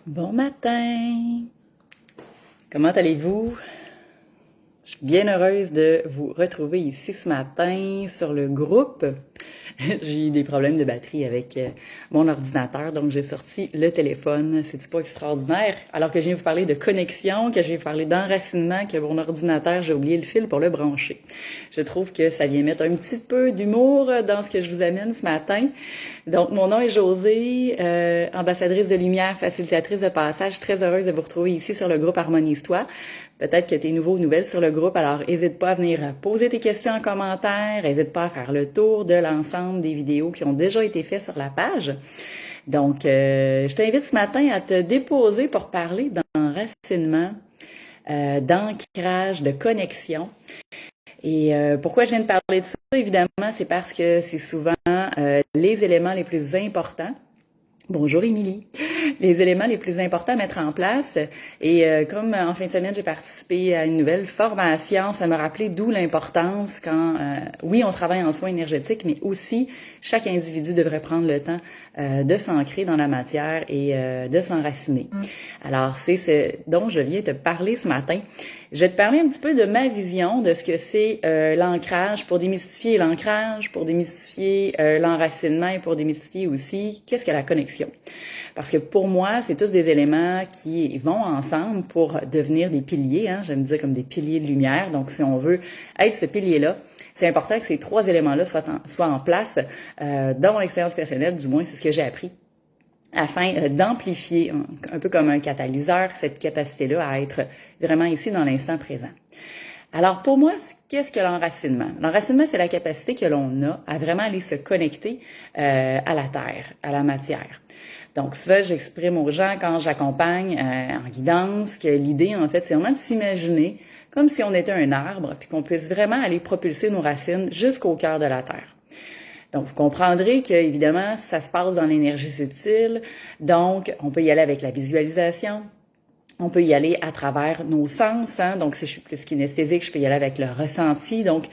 Bon matin! Comment allez-vous? Je suis bien heureuse de vous retrouver ici ce matin sur le groupe. J'ai eu des problèmes de batterie avec mon ordinateur, donc j'ai sorti le téléphone. C'est-tu pas extraordinaire? Alors que je viens vous parler de connexion, que je viens vous parler d'enracinement, que mon ordinateur, j'ai oublié le fil pour le brancher. Je trouve que ça vient mettre un petit peu d'humour dans ce que je vous amène ce matin. Donc, mon nom est Josée, ambassadrice de lumière, facilitatrice de passage. Très heureuse de vous retrouver ici sur le groupe Harmonise-toi. Peut-être que tu es nouveau ou nouvelle sur le groupe, alors n'hésite pas à venir poser tes questions en commentaire, n'hésite pas à faire le tour de l'ensemble des vidéos qui ont déjà été faites sur la page. Donc, je t'invite ce matin à te déposer pour parler d'enracinement, d'ancrage, de connexion. Et pourquoi je viens de parler de ça? Évidemment, c'est parce que c'est souvent les éléments les plus importants. Bonjour Émilie. Les éléments les plus importants à mettre en place. Et comme en fin de semaine, j'ai participé à une nouvelle formation, ça m'a rappelé d'où l'importance quand, oui, on travaille en soins énergétiques, mais aussi chaque individu devrait prendre le temps de s'ancrer dans la matière et de s'enraciner. Alors, c'est ce dont je viens te parler ce matin. Je vais te parler un petit peu de ma vision de ce que c'est l'ancrage, pour démystifier l'ancrage, pour démystifier l'enracinement et pour démystifier aussi qu'est-ce que la connexion. Parce que pour moi, c'est tous des éléments qui vont ensemble pour devenir des piliers, hein, j'aime dire comme des piliers de lumière. Donc, si on veut être ce pilier-là, c'est important que ces trois éléments-là soient en place. Dans mon expérience personnelle, du moins, c'est ce que j'ai appris, afin d'amplifier, un peu comme un catalyseur, cette capacité-là à être vraiment ici dans l'instant présent. Alors pour moi, qu'est-ce que l'enracinement? L'enracinement, c'est la capacité que l'on a à vraiment aller se connecter à la terre, à la matière. Donc souvent, j'exprime aux gens quand j'accompagne en guidance que l'idée, en fait, c'est vraiment de s'imaginer comme si on était un arbre, puis qu'on puisse vraiment aller propulser nos racines jusqu'au cœur de la terre. Donc, vous comprendrez que, évidemment, ça se passe dans l'énergie subtile. Donc, on peut y aller avec la visualisation. On peut y aller à travers nos sens. Hein? Donc, si je suis plus kinesthésique, je peux y aller avec le ressenti. Donc,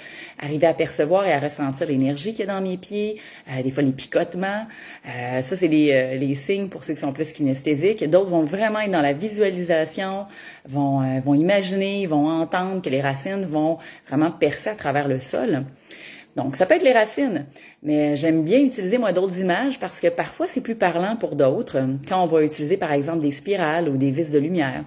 arriver à percevoir et à ressentir l'énergie qu'il y a dans mes pieds. Des fois, les picotements. Ça, c'est les signes pour ceux qui sont plus kinesthésiques. D'autres vont vraiment être dans la visualisation, vont imaginer, vont entendre que les racines vont vraiment percer à travers le sol. Donc, ça peut être les racines, mais j'aime bien utiliser, moi, d'autres images parce que parfois, c'est plus parlant pour d'autres. Quand on va utiliser, par exemple, des spirales ou des vis de lumière,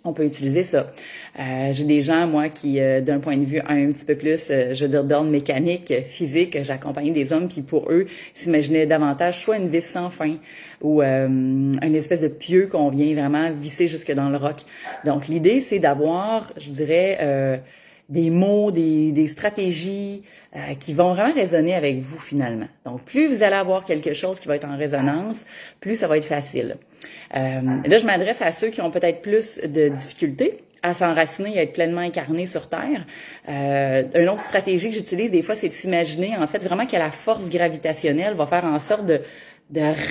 on peut utiliser ça. J'ai des gens, moi, qui, d'un point de vue un petit peu plus, je veux dire, d'ordre mécanique, physique, j'accompagnais des hommes qui, pour eux, s'imaginaient davantage soit une vis sans fin ou une espèce de pieu qu'on vient vraiment visser jusque dans le roc. Donc, l'idée, c'est d'avoir, je dirais, des mots, des stratégies qui vont vraiment résonner avec vous finalement. Donc, plus vous allez avoir quelque chose qui va être en résonance, plus ça va être facile. Là, je m'adresse à ceux qui ont peut-être plus de difficultés à s'enraciner et à être pleinement incarnés sur Terre. Une autre stratégie que j'utilise des fois, c'est de s'imaginer en fait vraiment que la force gravitationnelle va faire en sorte de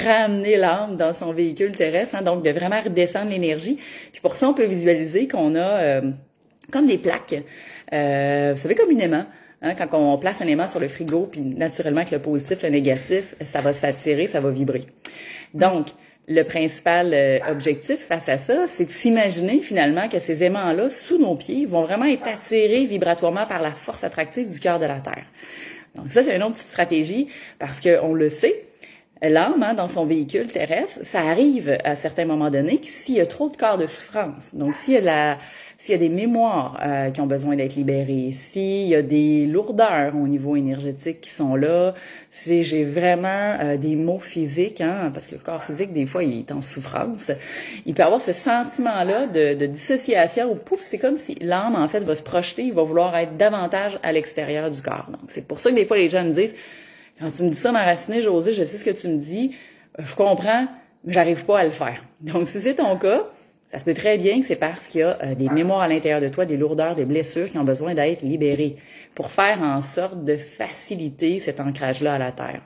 ramener l'âme dans son véhicule terrestre, hein, donc de vraiment redescendre l'énergie. Puis pour ça, on peut visualiser qu'on a comme des plaques. Vous savez, comme une aimant. Hein, quand on place un aimant sur le frigo, puis naturellement avec le positif, le négatif, ça va s'attirer, ça va vibrer. Donc, le principal objectif face à ça, c'est de s'imaginer finalement que ces aimants-là, sous nos pieds, vont vraiment être attirés vibratoirement par la force attractive du cœur de la Terre. Donc ça, c'est une autre petite stratégie parce qu'on le sait, l'âme, hein, dans son véhicule terrestre, ça arrive à certains moments donnés s'il y a trop de corps de souffrance. Donc, s'il y a des mémoires qui ont besoin d'être libérées, s'il y a des lourdeurs au niveau énergétique qui sont là, si j'ai vraiment des maux physiques, hein, parce que le corps physique, des fois, il est en souffrance, il peut avoir ce sentiment-là de dissociation où, pouf, c'est comme si l'âme, en fait, va se projeter, il va vouloir être davantage à l'extérieur du corps. Donc, c'est pour ça que des fois, les gens me disent, quand tu me dis ça, m'enraciner, Josée, je sais ce que tu me dis, je comprends, mais j'arrive pas à le faire. Donc, si c'est ton cas, ça se peut très bien que c'est parce qu'il y a des mémoires à l'intérieur de toi, des lourdeurs, des blessures qui ont besoin d'être libérées pour faire en sorte de faciliter cet ancrage-là à la terre.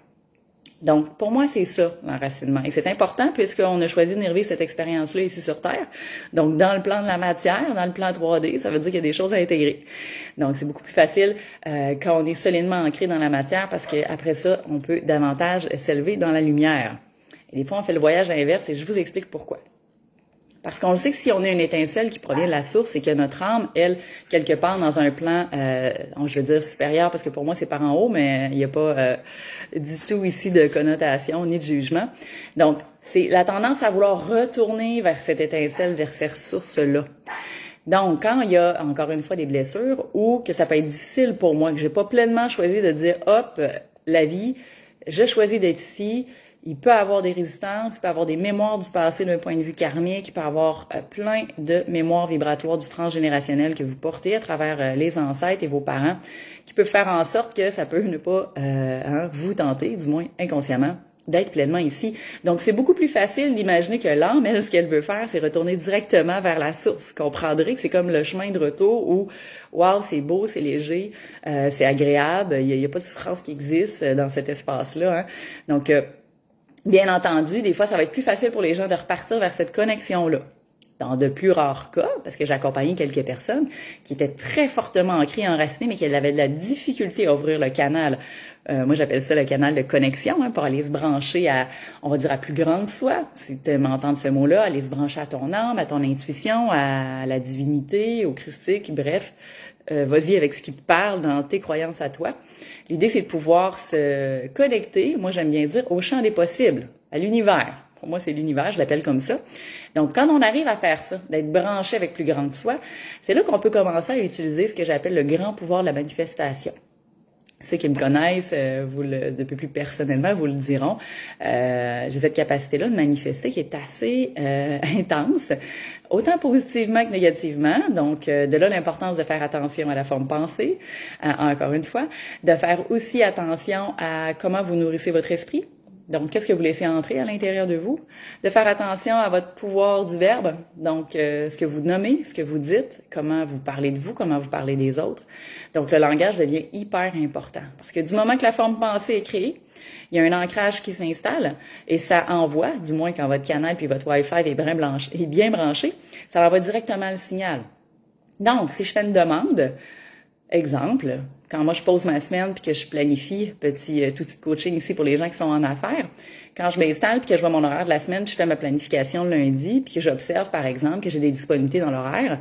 Donc, pour moi, c'est ça, l'enracinement. Et c'est important puisqu'on a choisi de vivre cette expérience-là ici sur Terre. Donc, dans le plan de la matière, dans le plan 3D, ça veut dire qu'il y a des choses à intégrer. Donc, c'est beaucoup plus facile quand on est solidement ancré dans la matière parce qu'après ça, on peut davantage s'élever dans la lumière. Et des fois, on fait le voyage inverse et je vous explique pourquoi. Parce qu'on le sait que si on a une étincelle qui provient de la source et que notre âme, elle, quelque part dans un plan, je veux dire supérieur, parce que pour moi c'est par en haut, mais il n'y a pas du tout ici de connotation ni de jugement. Donc, c'est la tendance à vouloir retourner vers cette étincelle, vers ces ressources-là. Donc, quand il y a, encore une fois, des blessures ou que ça peut être difficile pour moi, que j'ai pas pleinement choisi de dire, hop, la vie, je choisis d'être ici, il peut avoir des résistances, il peut avoir des mémoires du passé d'un point de vue karmique, il peut avoir plein de mémoires vibratoires du transgénérationnel que vous portez à travers les ancêtres et vos parents, qui peuvent faire en sorte que ça peut ne pas vous tenter, du moins inconsciemment, d'être pleinement ici. Donc, c'est beaucoup plus facile d'imaginer que l'âme, elle, ce qu'elle veut faire, c'est retourner directement vers la source. Vous comprendrez que c'est comme le chemin de retour où, wow, c'est beau, c'est léger, c'est agréable, il y a pas de souffrance qui existe dans cet espace-là. Hein. Donc, bien entendu, des fois, ça va être plus facile pour les gens de repartir vers cette connexion-là. Dans de plus rares cas, parce que j'ai accompagné quelques personnes qui étaient très fortement ancrées, enracinées, mais qui avaient de la difficulté à ouvrir le canal. Moi, j'appelle ça le canal de connexion, hein, pour aller se brancher à, on va dire, à plus grande soi. Si tu m'entends ce mot-là, aller se brancher à ton âme, à ton intuition, à la divinité, au christique, bref. Vas-y avec ce qui te parle dans tes croyances à toi. L'idée, c'est de pouvoir se connecter, moi j'aime bien dire, au champ des possibles, à l'univers. Pour moi, c'est l'univers, je l'appelle comme ça. Donc, quand on arrive à faire ça, d'être branché avec plus grande soi, c'est là qu'on peut commencer à utiliser ce que j'appelle le grand pouvoir de la manifestation. Ceux qui me connaissent, depuis plus personnellement, vous le diront. J'ai cette capacité-là de manifester qui est assez intense, autant positivement que négativement. Donc, de là l'importance de faire attention à la forme pensée, encore une fois, de faire aussi attention à comment vous nourrissez votre esprit. Donc, qu'est-ce que vous laissez entrer à l'intérieur de vous? De faire attention à votre pouvoir du verbe, donc ce que vous nommez, ce que vous dites, comment vous parlez de vous, comment vous parlez des autres. Donc, le langage devient hyper important. Parce que du moment que la forme pensée est créée, il y a un ancrage qui s'installe et ça envoie, du moins quand votre canal puis votre Wi-Fi est bien branché, ça envoie directement le signal. Donc, si je fais une demande, exemple, quand moi je pose ma semaine puis que je planifie, petit outil de coaching ici pour les gens qui sont en affaires, quand je m'installe puis que je vois mon horaire de la semaine, puis je fais ma planification le lundi, puis que j'observe par exemple que j'ai des disponibilités dans l'horaire,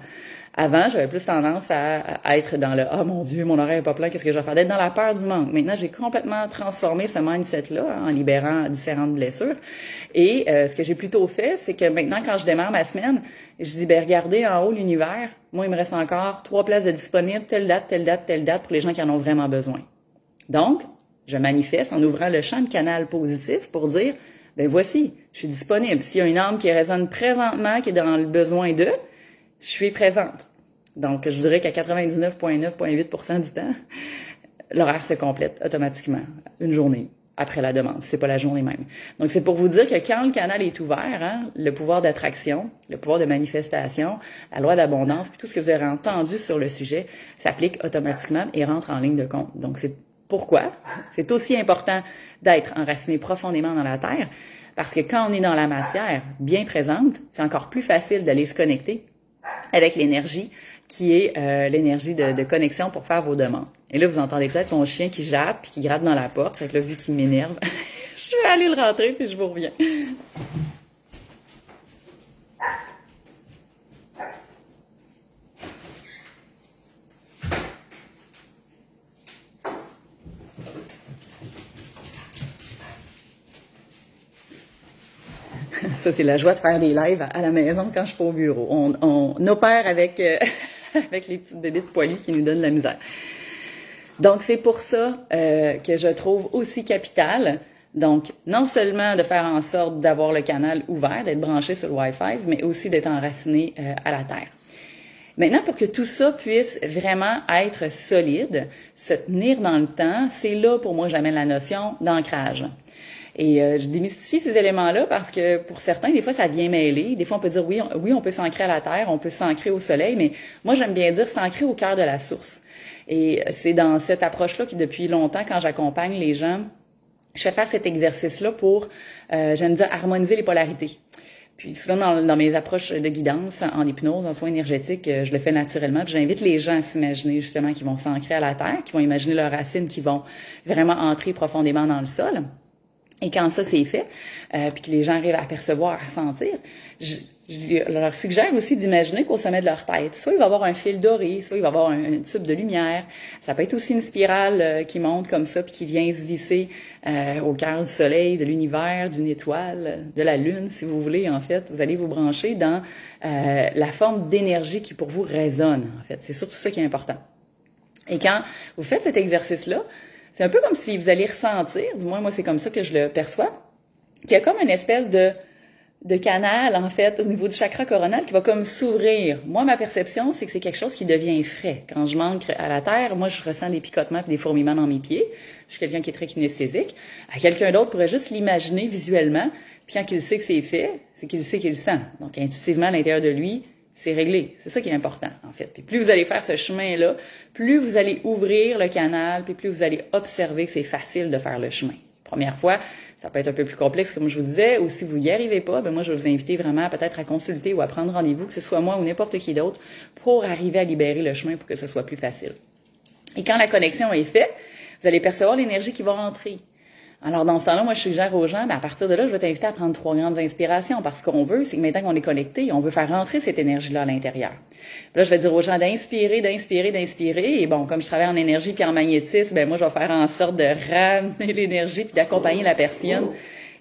avant, j'avais plus tendance à être dans le « Ah mon Dieu, mon horaire est pas plein, qu'est-ce que je vais faire? » D'être dans la peur du manque. Maintenant, j'ai complètement transformé ce mindset-là en libérant différentes blessures. Et ce que j'ai plutôt fait, c'est que maintenant, quand je démarre ma semaine, je dis, regardez en haut l'univers, moi, il me reste encore 3 places de disponibles, telle date, telle date, telle date, pour les gens qui en ont vraiment besoin. Donc, je manifeste en ouvrant le champ de canal positif pour dire, voici, je suis disponible. S'il y a une âme qui résonne présentement, qui est dans le besoin d'eux, je suis présente. Donc, je dirais qu'à 99,9,8% du temps, l'horaire se complète automatiquement, une journée après la demande, c'est pas la journée même. Donc, c'est pour vous dire que quand le canal est ouvert, hein, le pouvoir d'attraction, le pouvoir de manifestation, la loi d'abondance, puis tout ce que vous avez entendu sur le sujet s'applique automatiquement et rentre en ligne de compte. Donc, c'est pourquoi c'est aussi important d'être enraciné profondément dans la terre, parce que quand on est dans la matière bien présente, c'est encore plus facile d'aller se connecter avec l'énergie qui est l'énergie de connexion pour faire vos demandes. Et là, vous entendez peut-être mon chien qui jappe puis qui gratte dans la porte. Fait que là, vu qu'il m'énerve, je vais aller le rentrer puis je vous reviens. Ça, c'est la joie de faire des lives à la maison quand je suis pas au bureau. On opère avec, avec les petites bébites poilues qui nous donnent de la misère. Donc, c'est pour ça que je trouve aussi capital, donc, non seulement de faire en sorte d'avoir le canal ouvert, d'être branché sur le Wi-Fi, mais aussi d'être enraciné à la terre. Maintenant, pour que tout ça puisse vraiment être solide, se tenir dans le temps, c'est là pour moi que j'amène la notion d'ancrage. Et je démystifie ces éléments-là parce que pour certains, des fois, ça vient mêler. Des fois, on peut dire oui, on peut s'ancrer à la terre, on peut s'ancrer au soleil, mais moi, j'aime bien dire s'ancrer au cœur de la source. Et c'est dans cette approche-là que depuis longtemps, quand j'accompagne les gens, je fais faire cet exercice-là pour, j'aime dire, harmoniser les polarités. Puis souvent, dans mes approches de guidance, en hypnose, en soins énergétiques, je le fais naturellement. Puis j'invite les gens à s'imaginer justement qu'ils vont s'ancrer à la terre, qu'ils vont imaginer leurs racines, qui vont vraiment entrer profondément dans le sol. Et quand ça c'est fait, puis que les gens arrivent à percevoir, à sentir, je leur suggère aussi d'imaginer qu'au sommet de leur tête, soit il va y avoir un fil doré, soit il va y avoir un tube de lumière. Ça peut être aussi une spirale qui monte comme ça, puis qui vient se visser au cœur du soleil, de l'univers, d'une étoile, de la lune, si vous voulez, en fait. Vous allez vous brancher dans la forme d'énergie qui pour vous résonne, en fait. C'est surtout ça qui est important. Et quand vous faites cet exercice-là, c'est un peu comme si vous allez ressentir, du moins moi c'est comme ça que je le perçois, qu'il y a comme une espèce de canal, en fait, au niveau du chakra coronal qui va comme s'ouvrir. Moi, ma perception, c'est que c'est quelque chose qui devient frais. Quand je manque à la terre, moi, je ressens des picotements et des fourmillements dans mes pieds. Je suis quelqu'un qui est très kinesthésique. Quelqu'un d'autre pourrait juste l'imaginer visuellement, puis quand il sait que c'est fait, c'est qu'il sait qu'il le sent. Donc, intuitivement, à l'intérieur de lui, c'est réglé. C'est ça qui est important, en fait. Puis plus vous allez faire ce chemin-là, plus vous allez ouvrir le canal, puis plus vous allez observer que c'est facile de faire le chemin. Première fois, ça peut être un peu plus complexe, comme je vous disais, ou si vous n'y arrivez pas, ben moi, je vais vous inviter vraiment peut-être à consulter ou à prendre rendez-vous, que ce soit moi ou n'importe qui d'autre, pour arriver à libérer le chemin pour que ce soit plus facile. Et quand la connexion est faite, vous allez percevoir l'énergie qui va rentrer. Alors, dans ce temps-là, moi, je suggère aux gens, à partir de là, je vais t'inviter à prendre 3 grandes inspirations parce qu'on veut, c'est que maintenant qu'on est connecté, on veut faire rentrer cette énergie-là à l'intérieur. Puis là, je vais dire aux gens d'inspirer, d'inspirer, d'inspirer. Et bon, comme je travaille en énergie puis en magnétisme, ben moi, je vais faire en sorte de ramener l'énergie puis d'accompagner la personne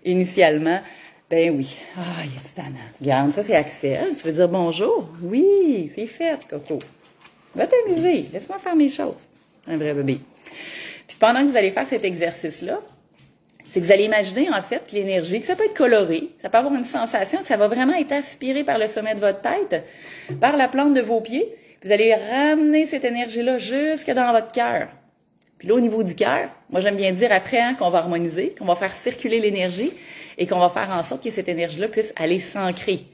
initialement. Ben oui. Ah, il est tannant. Regarde, ça, c'est Axel. Tu veux dire bonjour? Oui, c'est fait, Coco. Va t'amuser. Laisse-moi faire mes choses. Un vrai bébé. Puis pendant que vous allez faire cet exercice-là, c'est que vous allez imaginer, en fait, l'énergie, que ça peut être coloré, ça peut avoir une sensation que ça va vraiment être aspiré par le sommet de votre tête, par la plante de vos pieds. Vous allez ramener cette énergie-là jusque dans votre cœur. Puis là, au niveau du cœur, moi, j'aime bien dire après qu'on va harmoniser, qu'on va faire circuler l'énergie et qu'on va faire en sorte que cette énergie-là puisse aller s'ancrer.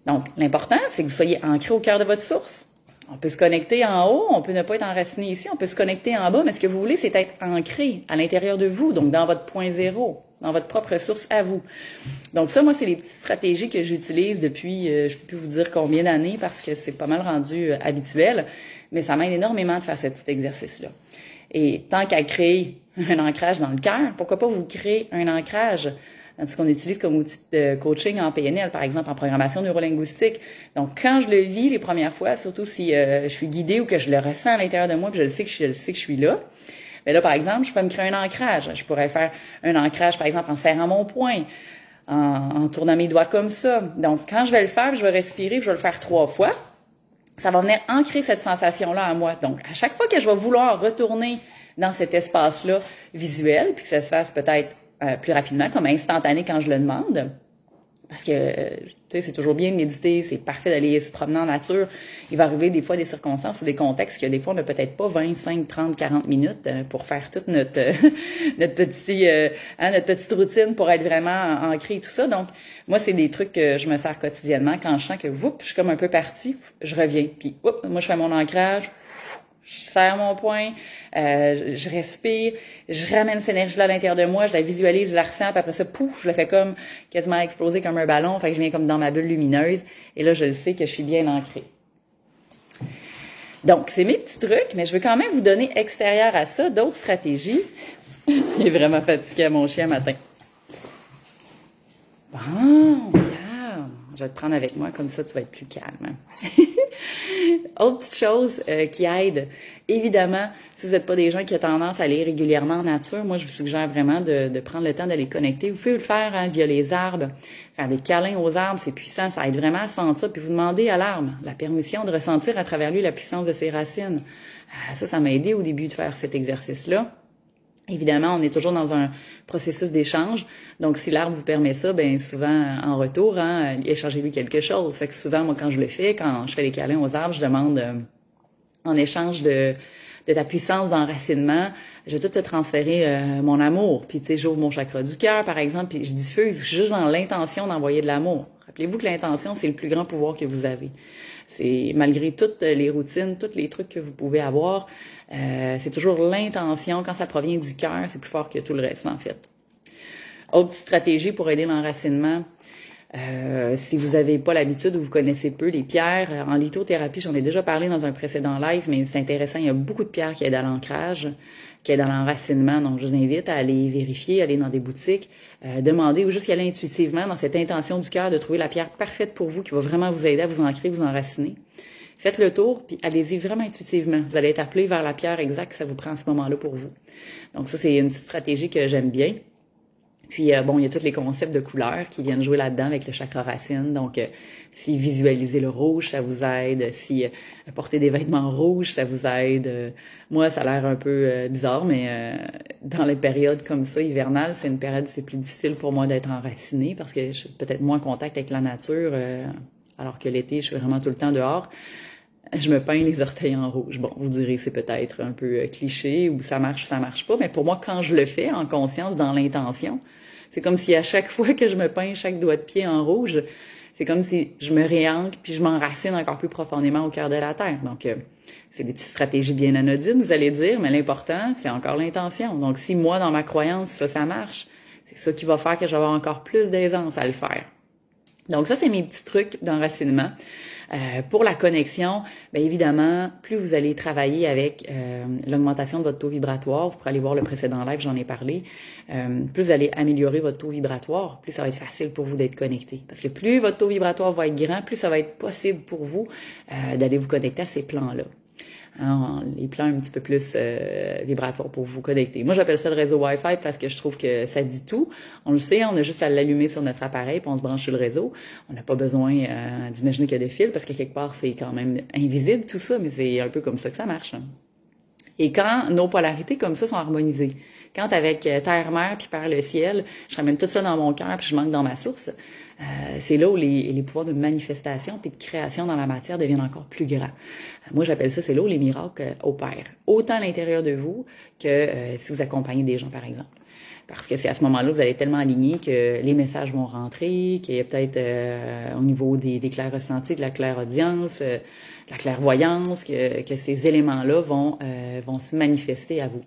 Donc, l'important, c'est que vous soyez ancré au cœur de votre source. On peut se connecter en haut, on peut ne pas être enraciné ici, on peut se connecter en bas, mais ce que vous voulez, c'est être ancré à l'intérieur de vous, donc dans votre point zéro, dans votre propre source à vous. Donc ça, moi, c'est les petites stratégies que j'utilise depuis, je peux plus vous dire combien d'années, parce que c'est pas mal rendu habituel, mais ça m'aide énormément de faire ce petit exercice-là. Et tant qu'à créer un ancrage dans le cœur, pourquoi pas vous créer un ancrage ce qu'on utilise comme outil de coaching en PNL, par exemple, en programmation neurolinguistique. Donc, quand je le vis les premières fois, surtout si je suis guidée ou que je le ressens à l'intérieur de moi, puis je sais que je suis là, mais là, par exemple, je peux me créer un ancrage. Je pourrais faire un ancrage, par exemple, en serrant mon poing, en tournant mes doigts comme ça. Donc, quand je vais le faire, je vais respirer, puis je vais le faire 3 fois. Ça va venir ancrer cette sensation-là en moi. Donc, à chaque fois que je vais vouloir retourner dans cet espace-là visuel, puis que ça se fasse peut-être plus rapidement, comme instantané quand je le demande. Parce que, tu sais, c'est toujours bien de méditer, c'est parfait d'aller se promener en nature. Il va arriver des fois des circonstances ou des contextes que des fois, on n'a peut-être pas 25, 30, 40 minutes pour faire toute notre notre petite routine pour être vraiment ancré et tout ça. Donc, moi, c'est des trucs que je me sers quotidiennement. Quand je sens que, je suis comme un peu partie, je reviens. Puis, moi, je fais mon ancrage, je serre mon poing, je respire, je ramène cette énergie-là à l'intérieur de moi, je la visualise, je la ressens, puis après ça, pouf, je la fais comme quasiment exploser comme un ballon, fait que je viens comme dans ma bulle lumineuse, et là, je le sais que je suis bien ancrée. Donc, c'est mes petits trucs, mais je veux quand même vous donner extérieur à ça d'autres stratégies. Il est vraiment fatigué, mon chien, matin. Bon, regarde, je vais te prendre avec moi, comme ça, tu vas être plus calme. Autre petite chose qui aide, évidemment, si vous n'êtes pas des gens qui ont tendance à aller régulièrement en nature, moi, je vous suggère vraiment de prendre le temps d'aller connecter. Vous pouvez le faire via les arbres, faire des câlins aux arbres, c'est puissant, ça aide vraiment à sentir, puis vous demandez à l'arbre la permission de ressentir à travers lui la puissance de ses racines. Ça m'a aidé au début de faire cet exercice-là. Évidemment, on est toujours dans un processus d'échange. Donc, si l'arbre vous permet ça, bien souvent, en retour, échangez-lui quelque chose. Fait que souvent, moi, quand je le fais, quand je fais les câlins aux arbres, je demande, en échange de ta puissance d'enracinement, je vais tout te transférer mon amour. Puis, tu sais, j'ouvre mon chakra du cœur, par exemple, puis je diffuse juste dans l'intention d'envoyer de l'amour. Rappelez-vous que l'intention, c'est le plus grand pouvoir que vous avez. C'est malgré toutes les routines, tous les trucs que vous pouvez avoir, c'est toujours l'intention. Quand ça provient du cœur, c'est plus fort que tout le reste, en fait. Autre petite stratégie pour aider l'enracinement, si vous n'avez pas l'habitude ou vous connaissez peu les pierres, en lithothérapie, j'en ai déjà parlé dans un précédent live, mais c'est intéressant, il y a beaucoup de pierres qui aident à l'ancrage. qui est dans l'enracinement. Donc, je vous invite à aller vérifier, aller dans des boutiques, demander ou juste y aller intuitivement dans cette intention du cœur de trouver la pierre parfaite pour vous qui va vraiment vous aider à vous ancrer, vous enraciner. Faites le tour, puis allez-y vraiment intuitivement. Vous allez être appelé vers la pierre exacte que ça vous prend à ce moment-là pour vous. Donc ça, c'est une petite stratégie que j'aime bien. Puis, bon, il y a tous les concepts de couleurs qui viennent jouer là-dedans avec le chakra racine. Donc, si visualiser le rouge, ça vous aide. Si porter des vêtements rouges, ça vous aide. Moi, ça a l'air un peu bizarre, mais dans les périodes comme ça, hivernales, c'est une période, c'est plus difficile pour moi d'être enracinée parce que je suis peut-être moins en contact avec la nature, alors que l'été, je suis vraiment tout le temps dehors. Je me peins les orteils en rouge. Bon, vous direz c'est peut-être un peu cliché ou ça marche pas, mais pour moi, quand je le fais en conscience, dans l'intention, c'est comme si à chaque fois que je me peins chaque doigt de pied en rouge, c'est comme si je me réancre puis je m'enracine encore plus profondément au cœur de la terre. Donc, c'est des petites stratégies bien anodines, vous allez dire, mais l'important, c'est encore l'intention. Donc, si moi, dans ma croyance, ça marche, c'est ça qui va faire que je vais avoir encore plus d'aisance à le faire. Donc ça, c'est mes petits trucs d'enracinement. Pour la connexion, bien évidemment, plus vous allez travailler avec l'augmentation de votre taux vibratoire, vous pourrez aller voir le précédent live, j'en ai parlé, plus vous allez améliorer votre taux vibratoire, plus ça va être facile pour vous d'être connecté. Parce que plus votre taux vibratoire va être grand, plus ça va être possible pour vous d'aller vous connecter à ces plans-là. Hein, les plans un petit peu plus vibratoires pour vous connecter. Moi, j'appelle ça le réseau Wi-Fi parce que je trouve que ça dit tout. On le sait, on a juste à l'allumer sur notre appareil puis on se branche sur le réseau. On n'a pas besoin d'imaginer qu'il y a des fils parce que quelque part, c'est quand même invisible tout ça, mais c'est un peu comme ça que ça marche. Hein. Et quand nos polarités comme ça sont harmonisées, quand avec terre, mer puis par le ciel, je ramène tout ça dans mon cœur puis je manque dans ma source, c'est là où les pouvoirs de manifestation puis de création dans la matière deviennent encore plus grands. Moi, j'appelle ça, c'est là où les miracles opèrent. Autant à l'intérieur de vous que si vous accompagnez des gens, par exemple. Parce que c'est à ce moment-là que vous allez être tellement aligné que les messages vont rentrer, qu'il y a peut-être au niveau des clairs ressentis, de la clairaudience, de la clairvoyance, que ces éléments-là vont se manifester à vous.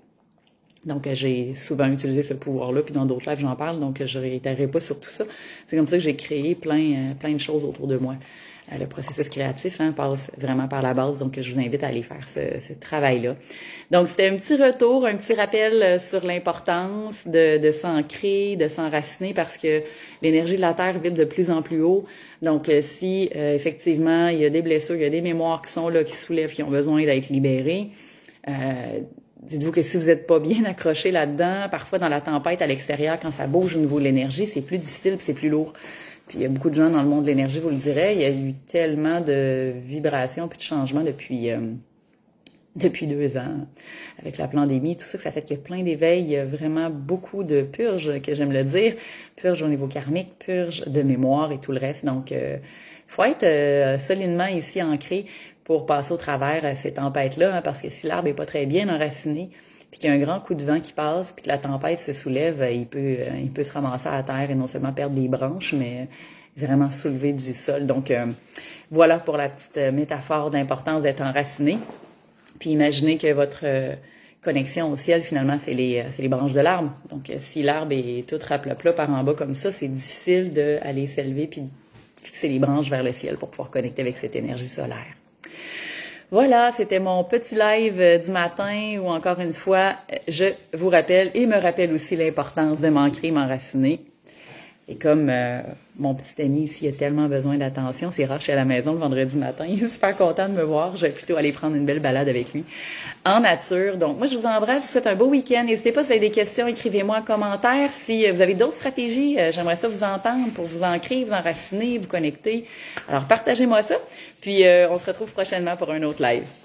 Donc, j'ai souvent utilisé ce pouvoir-là, puis dans d'autres lives, j'en parle, donc je ne réitérerai pas sur tout ça. C'est comme ça que j'ai créé plein de choses autour de moi. Le processus créatif passe vraiment par la base, donc je vous invite à aller faire ce travail-là. Donc, c'était un petit retour, un petit rappel sur l'importance de s'ancrer, de s'enraciner, parce que l'énergie de la Terre vibre de plus en plus haut. Donc, si effectivement, il y a des blessures, il y a des mémoires qui sont là, qui soulèvent, qui ont besoin d'être libérées, dites-vous que si vous n'êtes pas bien accroché là-dedans, parfois dans la tempête à l'extérieur, quand ça bouge au niveau de l'énergie, c'est plus difficile, c'est plus lourd. Puis il y a beaucoup de gens dans le monde de l'énergie, vous le direz, il y a eu tellement de vibrations puis de changements depuis 2 ans, avec la pandémie, tout ça, que ça fait qu'il y a plein d'éveils, il y a vraiment beaucoup de purges, que j'aime le dire, purges au niveau karmique, purges de mémoire et tout le reste. Donc, faut être solidement ici ancré pour passer au travers ces tempêtes-là, parce que si l'arbre est pas très bien enraciné, puis qu'il y a un grand coup de vent qui passe, puis que la tempête se soulève, il peut se ramasser à terre et non seulement perdre des branches, mais vraiment soulever du sol. Donc, voilà pour la petite métaphore d'importance d'être enraciné. Puis imaginez que votre connexion au ciel, finalement, c'est les branches de l'arbre. Donc, si l'arbre est tout rapleplat par en bas comme ça, c'est difficile d'aller s'élever puis de fixer les branches vers le ciel pour pouvoir connecter avec cette énergie solaire. Voilà, c'était mon petit live du matin où, encore une fois, je vous rappelle et me rappelle aussi l'importance de m'ancrer, m'enraciner. Et comme mon petit ami ici a tellement besoin d'attention, c'est rare, je suis à la maison le vendredi matin, il est super content de me voir, je vais plutôt aller prendre une belle balade avec lui en nature. Donc moi, je vous embrasse, je vous souhaite un beau week-end. N'hésitez pas si vous avez des questions, écrivez-moi en commentaire. Si vous avez d'autres stratégies, j'aimerais ça vous entendre pour vous ancrer, vous enraciner, vous connecter. Alors partagez-moi ça, puis on se retrouve prochainement pour un autre live.